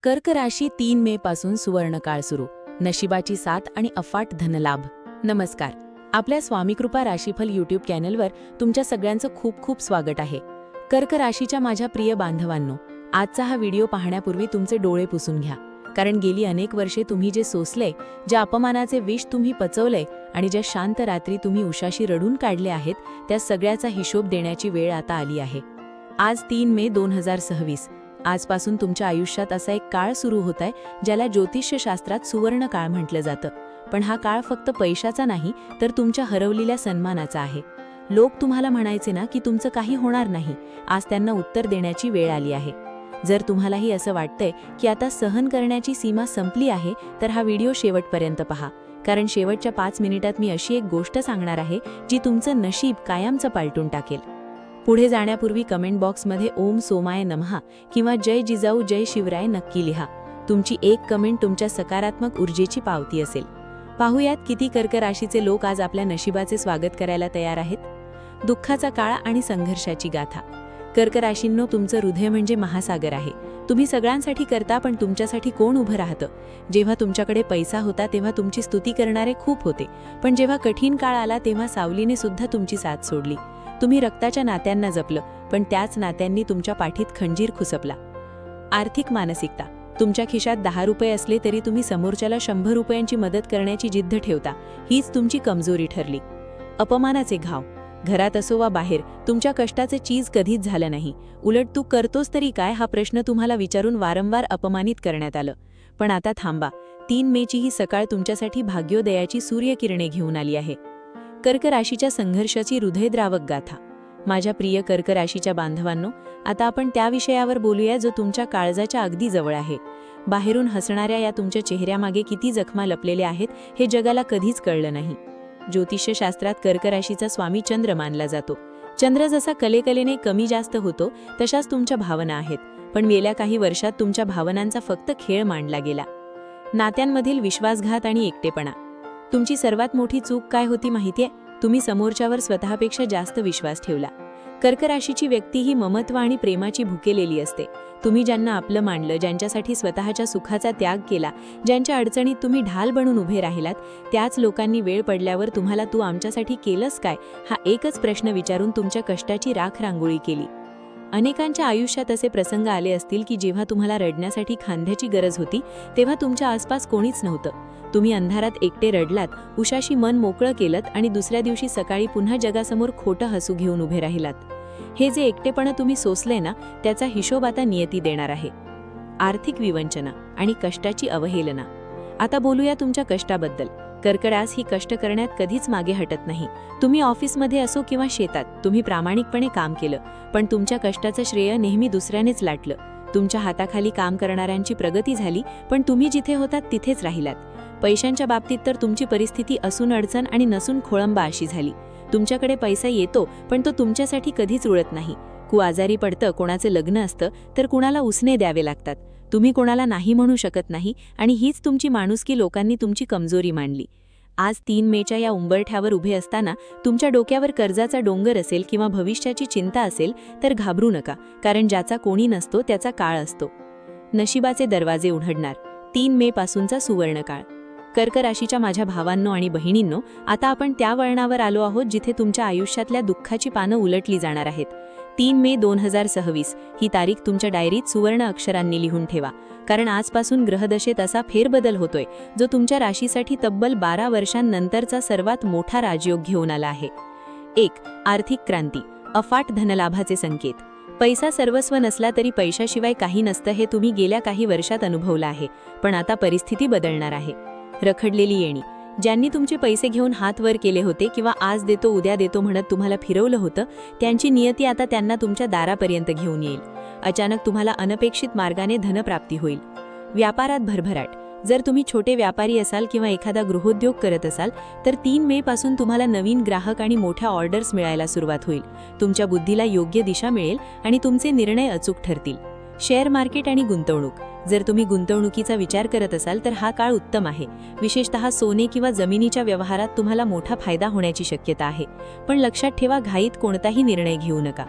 कर्क राशी 3 मे पासून सुवर्णकाळ सुरू, नशिबाची साथ आणि अफाट धनलाभ. नमस्कार, आपल्या स्वामीकृपा राशीफल यूट्यूब चॅनलवर तुमच्या सगळ्यांचं खूप खूप स्वागत आहे. कर्क राशीच्या माझ्या प्रिय बांधवांनो, आजचा हा व्हिडिओ पाहण्यापूर्वी तुमचे डोळे पुसून घ्या, कारण गेली अनेक वर्षे तुम्ही जे सोसले, ज्या अपमानाचे विष तुम्ही पचवले आणि ज्या शांत रात्री तुम्ही उशाशी रडून काढले आहेत, त्या सगळ्याचा हिशोब देण्याची वेळ आता आली आहे. आज 3 मे 2026. आजपासून तुमच्या आयुष्यात असा एक काळ सुरू होत आहे ज्याला ज्योतिष्यशास्त्रात सुवर्ण काळ म्हटलं जातं. पण हा काळ फक्त पैशाचा नाही, तर तुमच्या हरवलेल्या सन्मानाचा आहे. लोक तुम्हाला म्हणायचे ना की तुमचं काही होणार नाही, आज त्यांना उत्तर देण्याची वेळ आली आहे. जर तुम्हालाही असं वाटतंय की आता सहन करण्याची सीमा संपली आहे, तर हा व्हिडिओ शेवटपर्यंत पहा, कारण शेवटच्या 5 मिनिटात मी अशी एक गोष्ट सांगणार आहे जी तुमचं नशीब कायमचं पालटून टाकेल. पुढे जाण्यापूर्वी कमेंट बॉक्समध्ये ओम सोमाय नमः किंवा जय जिजाऊ जय शिवराय नक्की लिहा. तुमची एक कमेंट तुमच्या सकारात्मक ऊर्जेची पावती असेल. पाहूयात किती कर्क राशीचे लोक आज आपल्या नशिबाचे स्वागत करायला तयार आहेत. दुःखाचा काळ आणि संघर्षाची गाथा. कर्क राशींनो, तुमचं हृदय म्हणजे महासागर आहे. तुम्ही सगळ्यांसाठी करता, पण तुमच्यासाठी कोण उभं राहतं? जेव्हा तुमच्याकडे पैसा होता तेव्हा तुमची स्तुती करणारे खूप होते, पण जेव्हा कठीण काळ आला तेव्हा सावलीने सुद्धा तुमची साथ सोडली. तुम्ही रक्ताच्या नात्यांना जपलं, पण त्याच नात्यांनी तुमच्या पाठीत खंजीर खुसपला. आर्थिक मानसिकता. तुमच्या खिशात 10 रुपये असले तरी तुम्ही समोरच्याला 100 रुपयांची मदत करण्याची जिद्द ठेवता, हीच तुमची कमजोरी ठरली. अपमानाचे घाव. घरात असो वा बाहेर, तुमच्या कष्टाचे चीज कधीच झालं नाही. उलट तू करतोस तरी काय हा प्रश्न तुम्हाला विचारून वारंवार अपमानित करण्यात आलं. पण आता थांबा, 3 मेची ही सकाळ तुमच्यासाठी भाग्योदयाची सूर्यकिरणे घेऊन आली आहे. कर्क राशीच्या संघर्षाची हृदयद्रावक गाथा. माझ्या प्रिय कर्क राशीच्या बांधवांनो, आता आपण त्या विषयावर बोलूया जो तुमच्या काळजाच्या अगदी जवळ आहे. बाहेरून हसणाऱ्या या तुमच्या चेहऱ्यामागे किती जखमा लपलेल्या आहेत हे जगाला कधीच कळलं नाही. ज्योतिष्यशास्त्रात कर्क राशीचा स्वामी चंद्र मानला जातो. चंद्र जसा कलेने कमी जास्त होतो, तशाच तुमच्या भावना आहेत. पण गेल्या काही वर्षात तुमच्या भावनांचा फक्त खेळ मांडला गेला. नात्यांमधील विश्वासघात आणि एकटेपणा. तुमची सर्वात मोठी चूक काय होती माहितीये? तुम्ही समोरच्यावर स्वतःपेक्षा जास्त विश्वास ठेवला. कर्क राशीची व्यक्ती ही ममत्व आणि प्रेमाची भुकेलेली असते. तुम्ही ज्यांना आपलं मानलं, ज्यांच्यासाठी स्वतःच्या सुखाचा त्याग केला, ज्यांच्या अडचणीत तुम्ही ढाल बनून उभे राहिलात, त्याच लोकांनी वेळ पडल्यावर तुम्हाला तू आमच्यासाठी केलंस काय हा एकच प्रश्न विचारून तुमच्या कष्टाची राख रांगोळी केली. अनेकांच्या आयुष्यात असे प्रसंग आले असतील की जेव्हा तुम्हाला रडण्यासाठी खांद्याची गरज होती, तेव्हा तुमच्या आसपास कोणीच नव्हतं. तुम्ही अंधारात एकटे रडलात, उशाशी मन मोकळं केलंत आणि दुसऱ्या दिवशी सकाळी पुन्हा जगासमोर खोटं हसू घेऊन उभे राहिलात. हे जे एकटेपणा तुम्ही सोसले ना, त्याचा हिशोब आता नियती देणार आहे. आर्थिक विवंचना आणि कष्टाची अवहेलना. आता बोलूया तुमच्या कष्टाबद्दल. कर्क रास ही कष्ट करण्यात कधीच मागे हटत नाही. तुम्ही ऑफिसमध्ये असो किंवा शेतात, तुम्ही प्रामाणिकपणे काम केलं, पण तुमच्या कष्टाचं श्रेय नेहमी दुसऱ्यानेच लाटलं. तुमच्या हाताखाली काम करणाऱ्यांची प्रगती झाली, पण तुम्ही जिथे होतात तिथेच राहिलात. पैशांच्या बाबतीत तर तुमची परिस्थिती असून अडचण आणि नसून खोळंबा अशी झाली. तुमच्याकडे पैसा येतो, पण तो तुमच्यासाठी कधीच उरत नाही. आजारी पडतं, कोणाचं लग्न असतं, तर कुणाला उसने द्यावे लागतात. तुम्ही कोणाला नाही म्हणू शकत नाही, आणि हीच तुमची माणुसकी लोकांनी तुमची कमजोरी मानली. आज 3 मेच्या या उंबरठ्यावर उभे असताना तुमच्या डोक्यावर कर्जाचा डोंगर असेल किंवा भविष्याची चिंता असेल तर घाबरू नका, कारण ज्याचा कोणी नसतो त्याचा काळ असतो. नशिबाचे दरवाजे उघडणार. 3 मे पासूनचा सुवर्णकाळ. कर्क राशीच्या माझ्या भावांनो आणि बहिणींनो, आता आपण त्या वळणावर आलो आहोत जिथे तुमच्या आयुष्यातल्या दुःखाची पानं उलटली जाणार आहेत. 3 मे 2026 ही तारीख तुमच्या डायरीत सुवर्ण अक्षरांनी लिहून ठेवा, कारण आजपासून ग्रहदशेत असा फेरबदल होतोय जो तुमच्या राशीसाठी तब्बल 12 वर्षांनंतरचा सर्वात मोठा राजयोग घेऊन आला आहे. 1. आर्थिक क्रांती. अफाट धनलाभाचे संकेत. पैसा सर्वस्व नसला तरी पैशाशिवाय काही नसतं हे तुम्ही गेल्या काही वर्षात अनुभवलं आहे, पण आता परिस्थिती बदलणार आहे. रखडलेली येणी. ज्यांनी तुमचे पैसे घेऊन हात वर केले होते किंवा आज देतो उद्या देतो म्हणत तुम्हाला फिरवलं होतं, त्यांची नियती आता त्यांना तुमच्या दारापर्यंत घेऊन येईल. अचानक तुम्हाला अनपेक्षित मार्गाने धनप्राप्ती होईल. व्यापारात भरभराट. जर तुम्ही छोटे व्यापारी असाल किंवा एखादा गृहोद्योग करत असाल तर 3 मे पासून तुम्हाला नवीन ग्राहक आणि मोठ्या ऑर्डर्स मिळायला सुरुवात होईल. तुमच्या बुद्धीला योग्य दिशा मिळेल आणि तुमचे निर्णय अचूक ठरतील. शेअर मार्केट आणि गुंतवणूक. जर तुम्ही गुंतवणुकीचा विचार करत असाल तर हा काळ उत्तम आहे. विशेषतः सोने किंवा जमिनीच्या व्यवहारात तुम्हाला मोठा फायदा होण्याची शक्यता आहे. पण लक्षात ठेवा, घाईत कोणताही निर्णय घेऊ नका.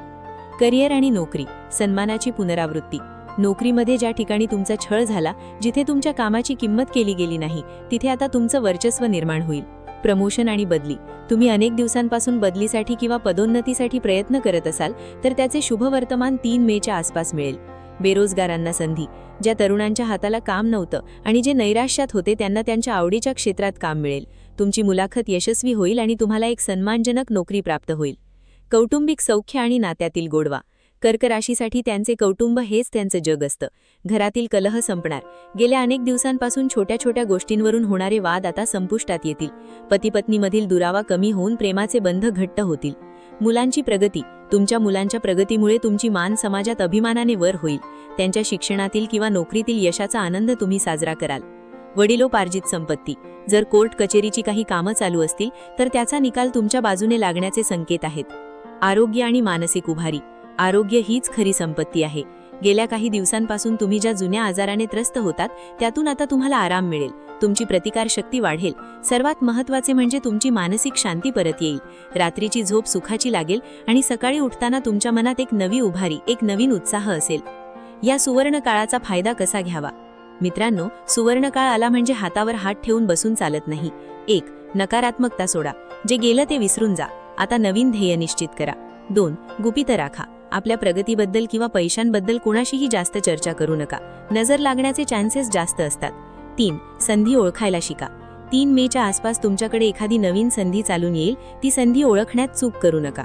करिअर आणि नोकरी. सन्मानाची पुनरावृत्ती. नोकरीमध्ये ज्या ठिकाणी तुमचा छळ झाला, जिथे तुमच्या कामाची किंमत केली गेली नाही, तिथे आता तुमचं वर्चस्व निर्माण होईल. प्रमोशन आणि बदली. तुम्ही अनेक दिवसांपासून बदलीसाठी किंवा पदोन्नतीसाठी प्रयत्न करत असाल तर त्याचे शुभ वर्तमान 3 मेच्या आसपास मिळेल. बेरोजगारांना संधी. ज्या तरुणांच्या हाताला काम नव्हतं आणि जे नैराश्यात होते त्यांना त्यांच्या आवडीच्या क्षेत्रात काम मिळेल. तुमची मुलाखत यशस्वी होईल आणि तुम्हाला एक सन्मानजनक नोकरी प्राप्त होईल. कौटुंबिक सौख्य आणि नात्यातील गोडवा. कर्क राशीसाठी त्यांचे कौटुंब हेच त्यांचं जग असतं. घरातील कलह संपणार. गेल्या अनेक दिवसांपासून छोट्या छोट्या गोष्टींवरून होणारे वाद आता संपुष्टात येतील. पती-पत्नीमधील दुरावा कमी होऊन प्रेमाचे बंध घट्ट होतील. मुलांची प्रगती. तुमच्या मुलांच्या प्रगतीमुळे तुमची मान समाजात अभिमानाने वर होईल. त्यांच्या शिक्षणातील किंवा नोकरीतील यशाचा आनंद तुम्ही साजरा कराल. वडिलोपार्जित संपत्ती. जर कोर्ट कचेरीची काही कामं चालू असतील तर त्याचा निकाल तुमच्या बाजूने लागण्याचे संकेत आहेत. आरोग्य आणि मानसिक उभारी. आरोग्य हीच खरी संपत्ती आहे. गेल्या काही दिवसांपासून तुम्ही ज्या जुन्या आजाराने त्रस्त होतात त्यातून आता तुम्हाला आराम मिळेल. तुमची प्रतिकारशक्ती वाढेल. सर्वात महत्त्वाचे म्हणजे तुमची मानसिक शांती परत येईल. रात्रीची झोप सुखाची लागेल आणि सकाळी उठताना तुमच्या मनात एक नवी उभारी, एक नवीन उत्साह असेल. या सुवर्ण काळाचा फायदा कसा घ्यावा? मित्रांनो, सुवर्ण काळ आला म्हणजे हातावर हात ठेवून बसून चालत नाही. 1. नकारात्मकता सोडा. जे गेलं ते विसरून जा. आता नवीन ध्येय निश्चित करा. 2. गुपित राखा. आपल्या प्रगतीबद्दल किंवा पैशांबद्दल कोणाशीही जास्त चर्चा करू नका. नजर लागण्याचे चान्सेस जास्त असतात. 3. संधी ओळखायला शिका. 3 मेच्या आसपास तुमच्याकडे एखादी नवीन संधी चालून येईल. ती संधी ओळखण्यात चूक करू नका.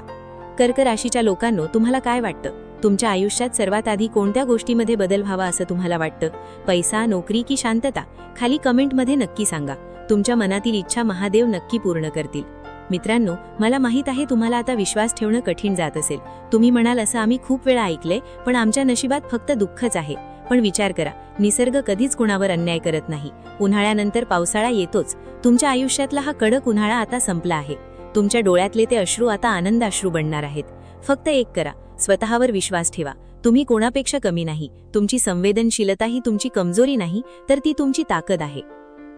कर्क राशीच्या लोकांनो, तुम्हाला काय वाटतं? तुमच्या आयुष्यात सर्वात आधी कोणत्या गोष्टीमध्ये बदल व्हावा असं तुम्हाला वाटतं? पैसा, नोकरी की शांतता? खाली कमेंटमध्ये नक्की सांगा. तुमच्या मनातील इच्छा महादेव नक्की पूर्ण करतील. मित्रांनो, मला माहीत आहे तुम्हाला आता विश्वास ठेवणं कठीण जात असेल. तुम्ही म्हणाल असं आम्ही खूप वेळा ऐकलंय, पण आमच्या नशिबात फक्त दुःखच आहे. पण विचार करा, निसर्ग कधीच कुणावर अन्याय करत नाही. उन्हाळ्यानंतर पावसाळा येतोच. तुमच्या आयुष्यातला हा कडक उन्हाळा आता संपला आहे. तुमच्या डोळ्यातले ते अश्रू आता आनंद अश्रू बनणार आहेत. फक्त एक करा, स्वतःवर विश्वास ठेवा. तुम्ही कोणापेक्षा कमी नाही. तुमची संवेदनशीलता ही तुमची कमजोरी नाही, तर ती तुमची ताकद आहे.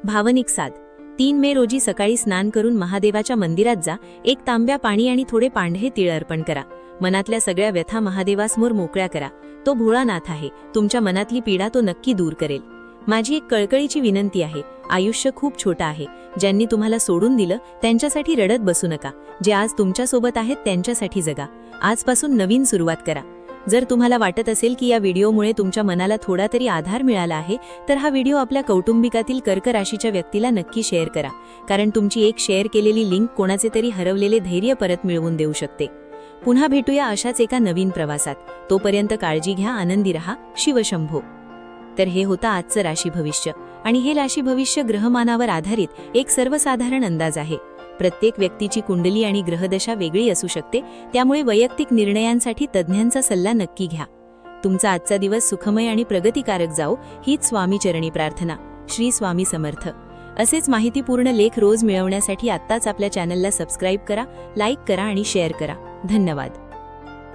भावनिक साथ. 3 मे रोजी सकाळी स्नान करून महादेवाच्या मंदिरात जा. 1 तांब्या पाणी आणि थोडे पांढरे तीळ अर्पण करा. मनातल्या सगळ्या व्यथा महादेवासमोर मोकळ्या करा. तो भोळानाथ आहे. तुमच्या मनातली पीडा तो नक्की दूर करेल. माझी एक कळकळीची विनंती आहे. आयुष्य खूप छोटं आहे. ज्यांनी तुम्हाला सोडून दिलं त्यांच्यासाठी रडत बसू नका. जे आज तुमच्यासोबत आहेत त्यांच्यासाठी जगा. आजपासून नवीन सुरुवात करा. जर तुम्हाला वाटत असेल की या व्हिडिओमुळे तुमच्या मनाला थोडा तरी आधार मिळाला आहे, तर हा व्हिडिओ आपल्या कौटुंबिकातील कर्क राशीच्या व्यक्तीला नक्की शेअर करा. कारण तुमची एक शेअर केलेली लिंक कोणाचे तरी हरवलेले धैर्य परत मिळवून देऊ शकते. पुन्हा भेटूया अशाच एका नवीन प्रवासात. तोपर्यंत काळजी घ्या, आनंदी रहा. शिवशंभो. तर हे होतं आजचं राशी भविष्य. आणि हे राशी भविष्य ग्रहमानावर आधारित एक सर्वसाधारण अंदाज आहे. प्रत्येक व्यक्तीची कुंडली आणि ग्रहदशा वेगळी असू शकते. त्यामुळे वैयक्तिक निर्णयांसाठी तज्ज्ञांचा सल्ला नक्की घ्या. तुमचा आजचा दिवस सुखमय आणि प्रगतिकारक जाओ, हीच स्वामीचरणी प्रार्थना. श्री स्वामी समर्थ. असेच माहितीपूर्ण लेख रोज मिळवण्यासाठी आत्ताच आपल्या चॅनलला सबस्क्राईब करा, लाईक करा आणि शेअर करा. धन्यवाद.